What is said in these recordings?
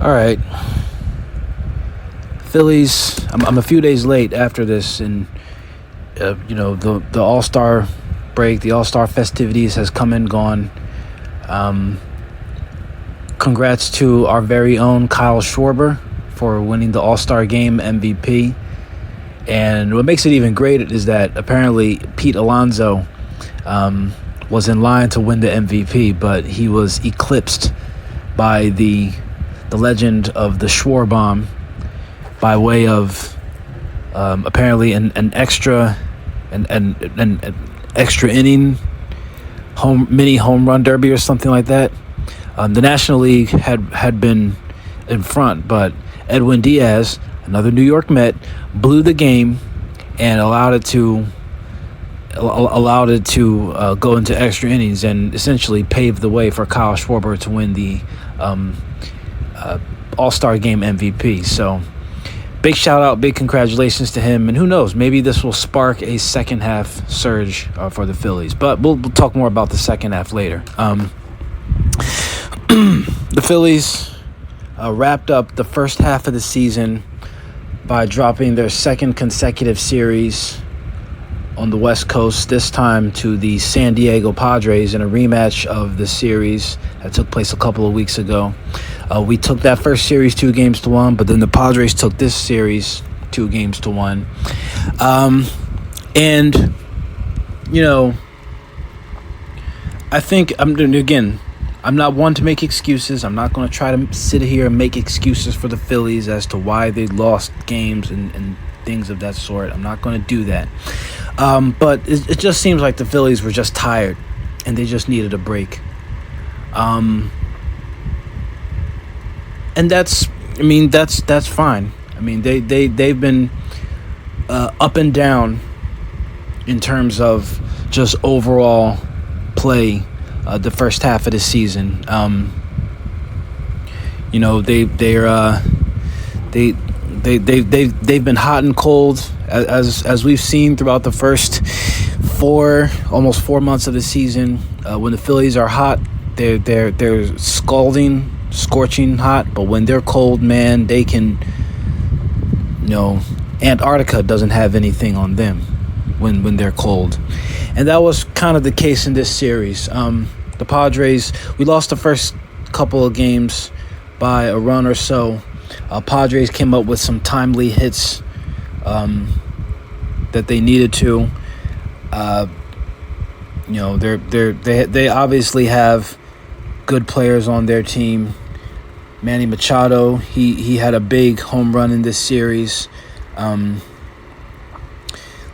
All right, Phillies. I'm a few days late after this, and the All Star break, the All Star festivities has come and gone. Congrats to our very own Kyle Schwarber for winning the All Star Game MVP. And what makes it even greater is that apparently Pete Alonso was in line to win the MVP, but he was eclipsed by the legend of the Schwarbomb by way of apparently an extra inning mini home run derby or something like that. The National League had been in front, but Edwin Diaz, another New York Met, blew the game and allowed it to go into extra innings and essentially paved the way for Kyle Schwarber to win the All-Star Game MVP. So big shout out, big congratulations to him, and who knows, maybe this will spark a second half surge for the Phillies, but we'll talk more about the second half later. The Phillies wrapped up the first half of the season by dropping their second consecutive series on the West Coast, this time to the San Diego Padres in a rematch of the series that took place a couple of weeks ago. We took that first series 2-1, but then the Padres took this series 2-1. And, I think, I'm not one to make excuses. I'm not going to try to sit here and make excuses for the Phillies as to why they lost games and things of that sort. I'm not going to do that. But it just seems like the Phillies were just tired and they just needed a break. And that's fine. I mean, they've been up and down in terms of just overall play the first half of the season. They've been hot and cold as we've seen throughout the first almost 4 months of the season. When the Phillies are hot, they're scalding, scorching hot. But when they're cold, man, they can. Antarctica doesn't have anything on them when they're cold, and that was kind of the case in this series. The Padres, we lost the first couple of games by a run or so. Padres came up with some timely hits that they needed to. They obviously have good players on their team. Manny Machado, he had a big home run in this series.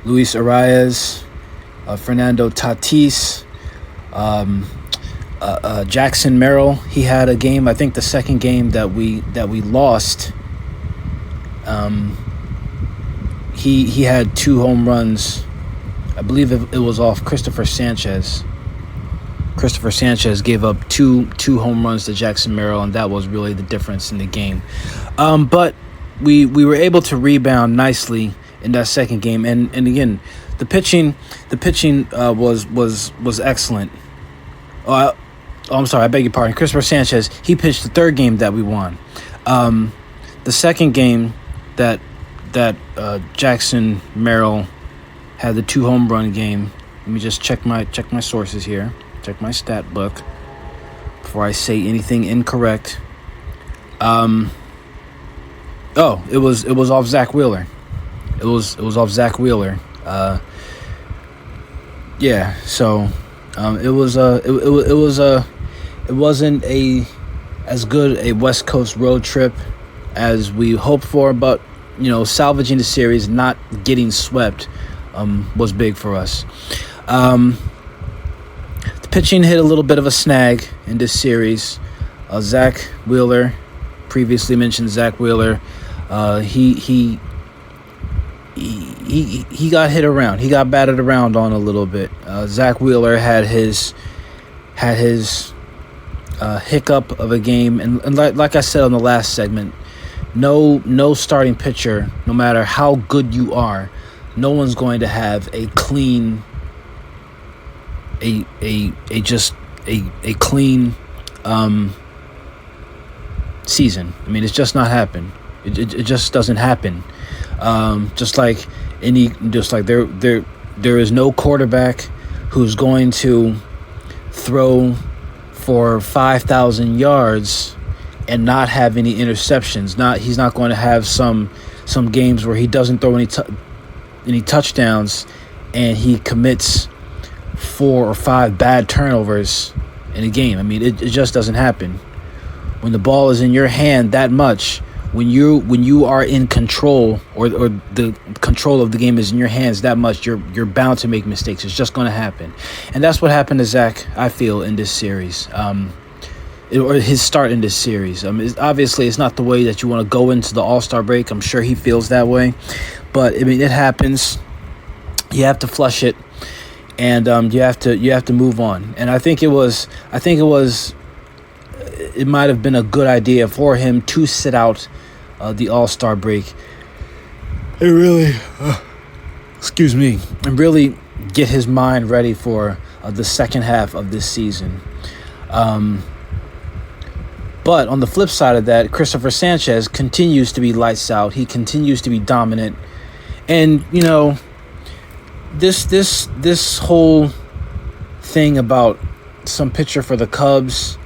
Luis Arias, Fernando Tatis, Jackson Merrill, he had a game, I think the second game that we lost. He had 2 home runs. I believe it was off Christopher Sanchez. Christopher Sanchez gave up two home runs to Jackson Merrill, and that was really the difference in the game. But we were able to rebound nicely in that second game, and again, the pitching was excellent. I'm sorry, I beg your pardon. Christopher Sanchez, he pitched the third game that we won. The second game that Jackson Merrill had the 2 home run game. Let me just check my sources here. Check my stat book before I say anything incorrect. It was off Zach Wheeler. It was off Zach Wheeler. It wasn't as good a West Coast road trip as we hoped for, but salvaging the series, not getting swept, was big for us. The pitching hit a little bit of a snag in this series. Zach Wheeler, previously mentioned Zach Wheeler, he got hit around. He got batted around on a little bit. Zach Wheeler had his hiccup of a game, and like I said on the last segment, no starting pitcher, no matter how good you are, no one's going to have a clean clean season. I mean, it's just not happened. It just doesn't happen. Just like there is no quarterback who's going to throw for 5,000 yards and not have any interceptions. He's not going to have some games where he doesn't throw any touchdowns and he commits 4 or 5 bad turnovers in a game. I mean, it just doesn't happen. When the ball is in your hand that much, when you are in control, or the control of the game is in your hands that much, you're bound to make mistakes. It's just going to happen, and that's what happened to Zach, I feel, in this series, or his start in this series. Obviously, it's not the way that you want to go into the All-Star break. I'm sure he feels that way, but I mean, it happens. You have to flush it, and you have to move on. And I think it might have been a good idea for him to sit out the All-Star break. It really, and really get his mind ready for the second half of this season. But on the flip side of that, Christopher Sanchez continues to be lights out. He continues to be dominant, and this whole thing about some pitcher for the Cubs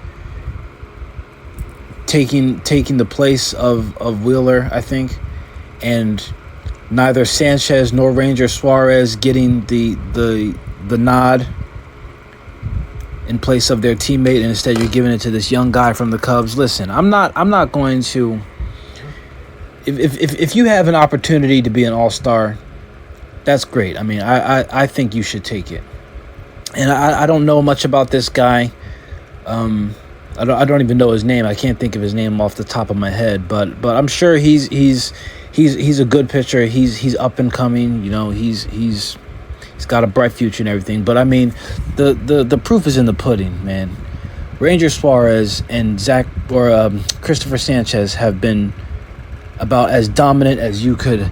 taking the place of Wheeler, I think, and neither Sanchez nor Ranger Suarez getting the nod in place of their teammate, and instead you're giving it to this young guy from the Cubs. Listen, I'm not going to. If you have an opportunity to be an all-star, that's great. I mean, I think you should take it. And I don't know much about this guy. I don't even know his name. I can't think of his name off the top of my head. But I'm sure he's a good pitcher. He's up and coming. He's got a bright future and everything. But I mean, the proof is in the pudding, man. Ranger Suarez and Christopher Sanchez have been about as dominant as you could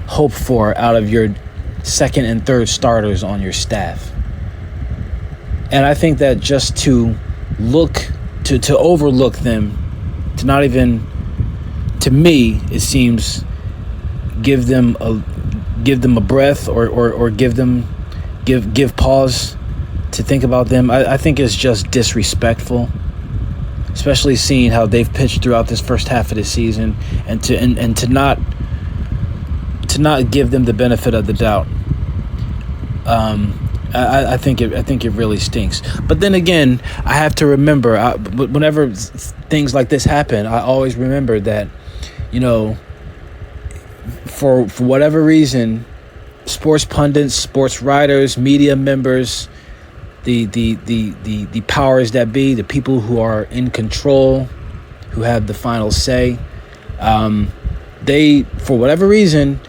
hope for out of your second and third starters on your staff. And I think that just to overlook them, to not even, to me, it seems, give them a breath or give pause to think about them. I think it's just disrespectful, especially seeing how they've pitched throughout this first half of the season, and to not give them the benefit of the doubt. I think it really stinks. But then again, I have to remember, whenever things like this happen, I always remember that, for whatever reason, sports pundits, sports writers, media members, the powers that be, the people who are in control, who have the final say, they, for whatever reason,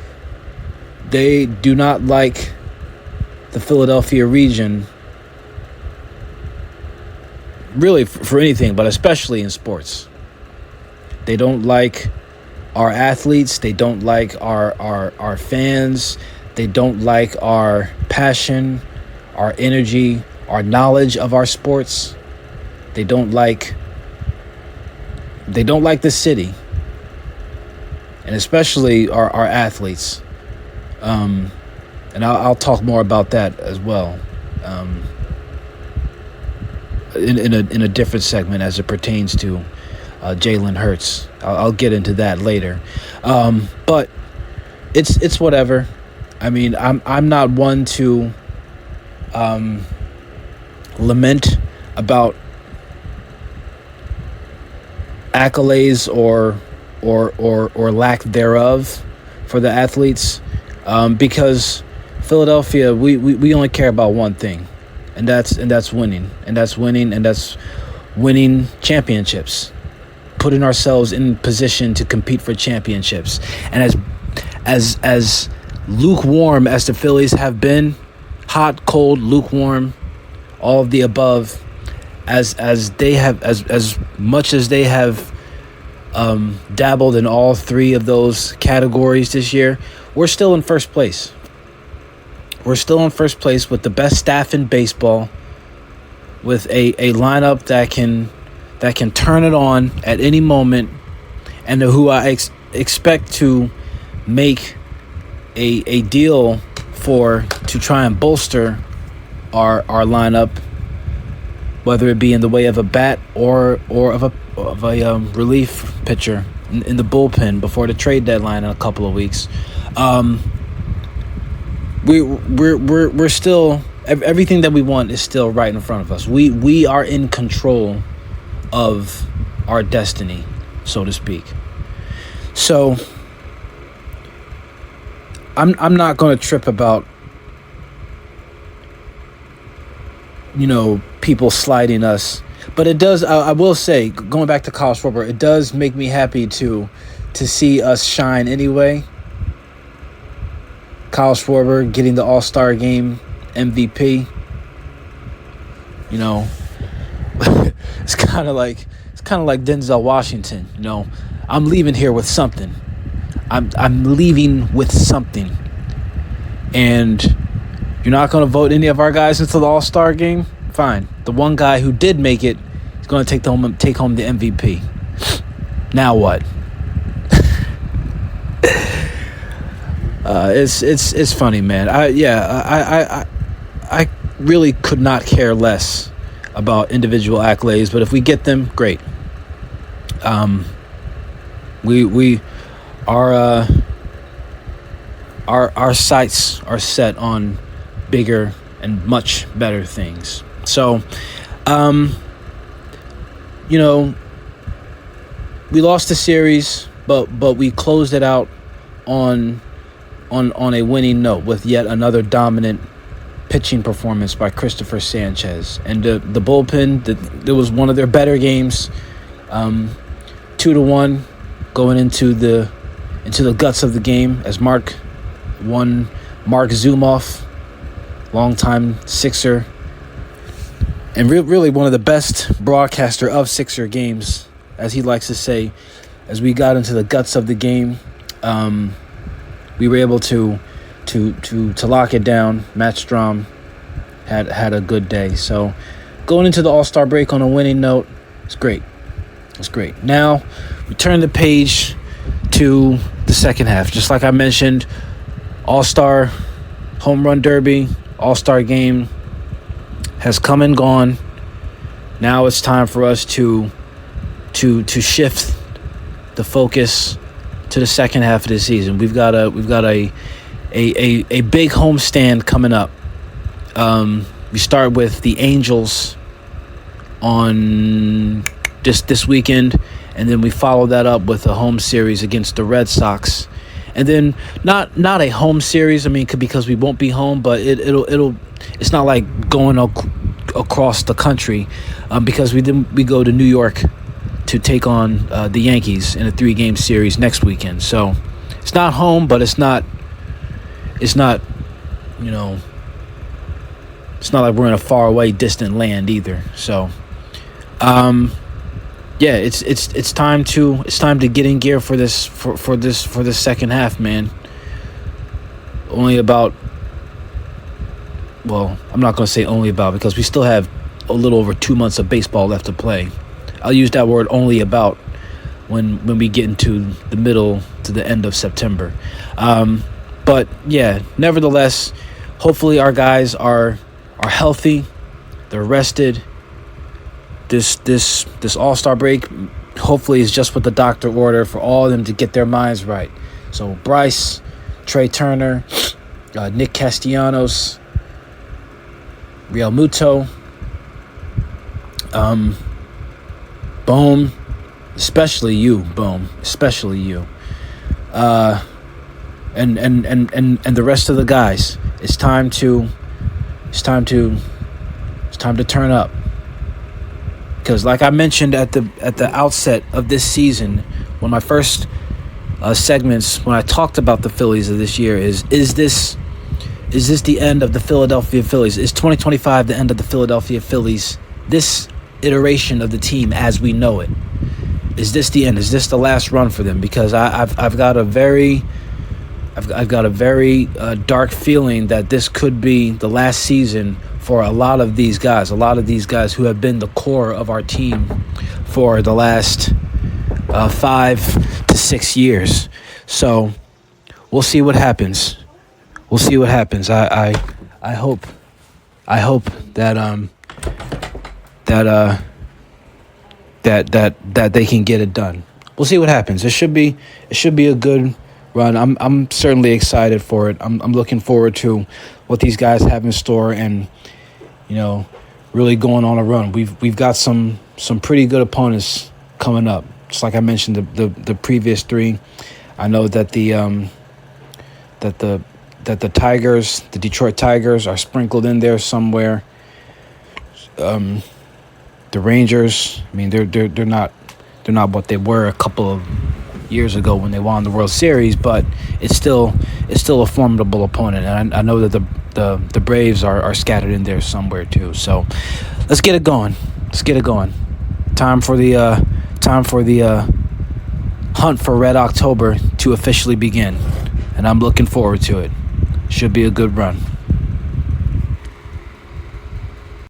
they do not like the Philadelphia region, really for anything, but especially in sports. They don't like our athletes. They don't like our fans. They don't like our passion, our energy, our knowledge of our sports. They don't like the city, and especially our athletes. And I'll talk more about that as well, in a different segment as it pertains to Jalen Hurts. I'll get into that later, but it's whatever. I mean, I'm not one to lament about accolades or lack thereof for the athletes, because Philadelphia, we only care about one thing, and that's winning, and that's winning championships, putting ourselves in position to compete for championships. And as lukewarm as the Phillies have been, hot, cold, lukewarm, all of the above, as much as they have dabbled in all three of those categories this year, we're still in first place. We're still in first place with the best staff in baseball, with a lineup that can turn it on at any moment and who I expect to make a deal to try and bolster our lineup, whether it be in the way of a bat or of a relief pitcher in the bullpen before the trade deadline in a couple of weeks. We're still, everything that we want is still right in front of us. We are in control of our destiny, so to speak. So I'm not going to trip about, people sliding us. But it does, I will say, going back to Kyle Schwarber, it does make me happy to see us shine anyway. Kyle Schwarber getting the All-Star Game MVP. It's kind of like Denzel Washington. I'm leaving here with something. I'm leaving with something. And you're not going to vote any of our guys into the All-Star Game? Fine. The one guy who did make it is going to take home the MVP. Now what? It's funny, man. I really could not care less about individual accolades, but if we get them, great. Our sights are set on bigger and much better things. So, we lost the series, but we closed it out on a winning note with yet another dominant pitching performance by Christopher Sanchez. And the bullpen, it was one of their better games. 2-1 going into the guts of the game as Mark Zumoff, longtime Sixer, and really one of the best broadcaster of Sixer games, as he likes to say. As we got into the guts of the game, we were able to lock it down. Matt Strom had a good day. So going into the All-Star break on a winning note, it's great. It's great. Now we turn the page to the second half. Just like I mentioned, All-Star Home Run Derby, All-Star Game has come and gone. Now it's time for us to shift the focus to the second half of the season. We've got a big homestand coming up. We start with the Angels on this weekend, and then we follow that up with a home series against the Red Sox. And then not a home series, because we won't be home, but it's not like going across the country, because we go to New York to take on the Yankees in a 3-game series next weekend. So it's not home, but it's not it's not like we're in a far away distant land either. So it's time to get in gear for this second half, man. I'm not going to say only about, because we still have a little over 2 months of baseball left to play. I'll use that word only about when we get into the middle to the end of September. But yeah, nevertheless, hopefully our guys are healthy, they're rested. This All-Star break hopefully is just what the doctor ordered, for all of them to get their minds right. So Bryce, Trey Turner, Nick Castellanos, Real Muto, Bohm, especially you, and the rest of the guys. It's time to turn up. Because like I mentioned at the outset of this season, one of my first segments when I talked about the Phillies of this year is this the end of the Philadelphia Phillies? Is 2025 the end of the Philadelphia Phillies? This iteration of the team as we know it. Is this the end? Is this the last run for them? Because I've got a very dark feeling that this could be the last season for a lot of these guys who have been the core of our team for the last 5 6 years. So we'll see what happens. We'll see what happens. I hope that that they can get it done. We'll see what happens. It should be a good run. I'm certainly excited for it. I'm looking forward to what these guys have in store, and really going on a run. We've got some pretty good opponents coming up. Just like I mentioned, the previous three. I know that the Tigers, the Detroit Tigers, are sprinkled in there somewhere. The Rangers, I mean, they're not what they were a couple of years ago when they won the World Series, but it's still a formidable opponent, and I know that the Braves are scattered in there somewhere too. So let's get it going. Time for the hunt for Red October to officially begin, and I'm looking forward to it. Should be a good run.